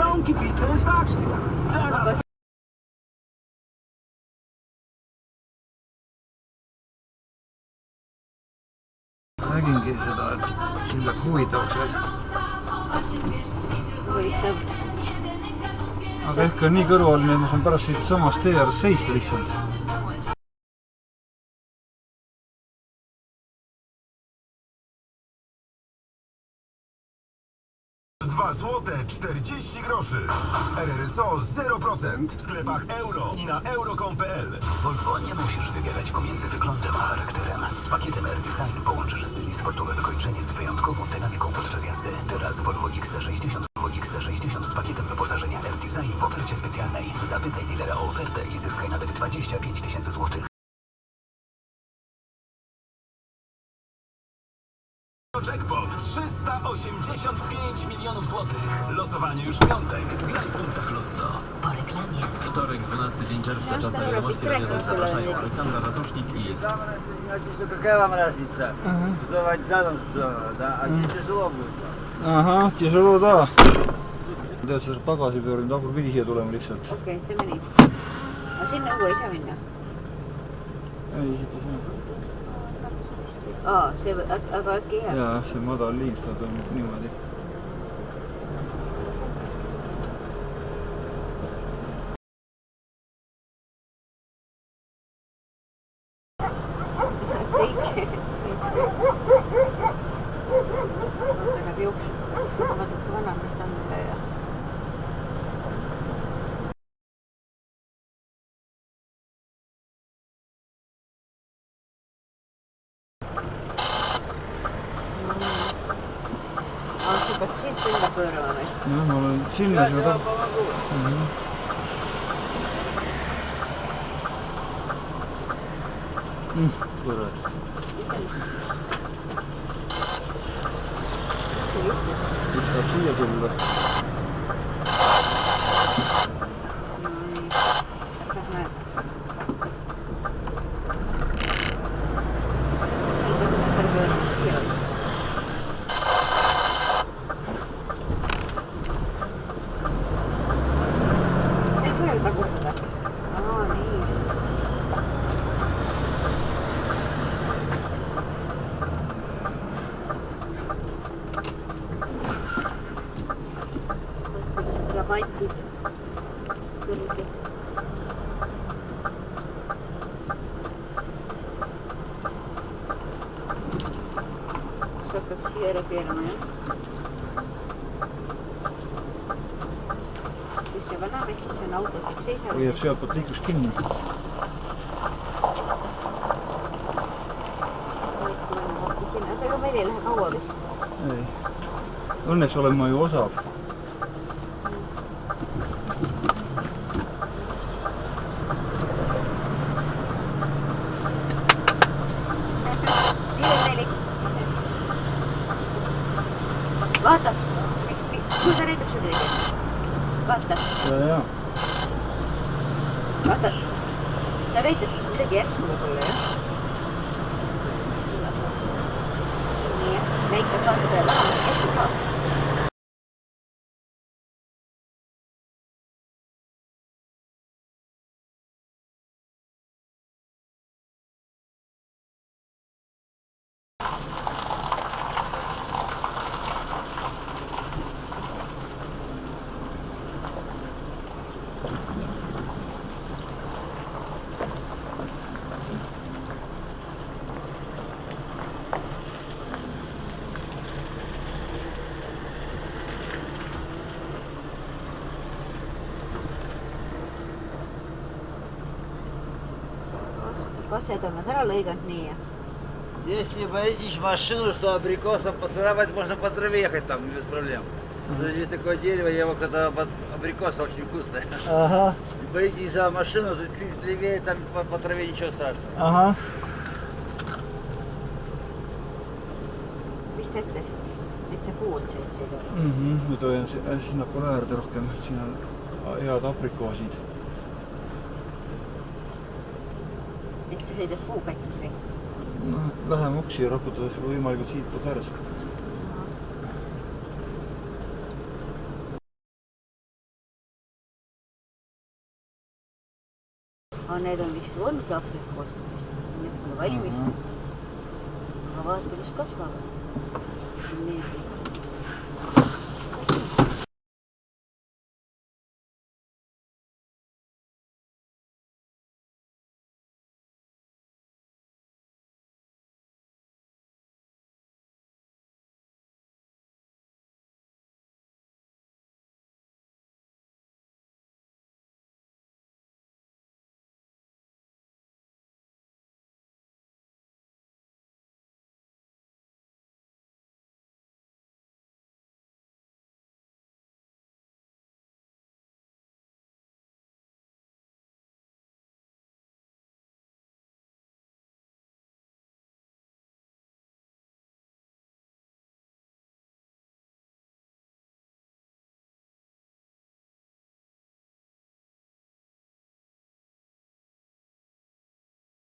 Są kibice w akcjach. Teraz nägingi seda, et siin läheb huvitavaks asi. Aga ehk on nii kõrvaline, et ma saan pärast siit samast tee ääres seista lihtsalt. $2,40 RRSO 0% w sklepach euro i na euro.com.pl. Volvo nie musisz wybierać pomiędzy wyglądem a charakterem. Z pakietem R-Design połączysz styl i sportowe wykończenie z wyjątkową dynamiką podczas jazdy. Teraz Volvo XC60 z pakietem wyposażenia R-Design w ofercie specjalnej. Zapytaj dealera o ofertę i zyskaj nawet 25 000 złotych. jackpot 385 milionów złotych. Losowanie już w piątek. Graj w punktach Lotto. Po reklamie. Wtorek, 12 dzień czerwca, czas na wiadomości radiowych zapraszają Aleksandra Ratusznik i jest. Какая вам разница? Вызывать задом сюда, да? А здесь тяжело будет. Ahah, tšeželu da. Tead, sa saad tagasi pöördunud, aga pidi siia tulema lihtsalt. Okei, teeme nii. Aga sinna õue ei saa minna? Ei, siit ei saa. See, aga äkki jääb? Jaa, see madal liin, seda toimub niimoodi. Läheb jooksu. Ma vaatan, see vanamist on üle ja... Sa pead siit sinna pöörama või? Jah, ma olen sinna seda... Kurat. Üks tahab siia tulla. Lähme. Tagurdada. Nii. Võtame matid kõrged. Sa hakkad siia ära keerama, jah? Vanamessis on autod, et seisavad. Või jääb sealtpoolt liiklus kinni. Aga meil ei lähe kaua vist. Ei. Õnneks olen ma ju osav. Vaata, kui ta reedab seda tegema. Vaata. Jaa. Vaata. Ta näitas midagi järsku võib-olla, jah? Nii, näitab vaata peale. Järsku ka. Vased on ära lõiganud nii ja... Если боитесь машину, что абрикосом поцарапать, можно по траве ехать там, без проблем. Здесь такое дерево, когда абрикоса очень вкусная. Ага. Боитесь за машину, то чуть левее, там по траве ничего страшного. Ага. Vist ette, et sa kuud sõitsid? Nüüd hoian sinna poole äärde rohkem, siin on head aprikoosid. Et sa sõidad puukatis või? Lähem uksi ja raputades võimalikult siit poolt ääres. need on vist ongi aprikoosad vist. Need pole valmis. Aga vaata, kus kasvavad. Need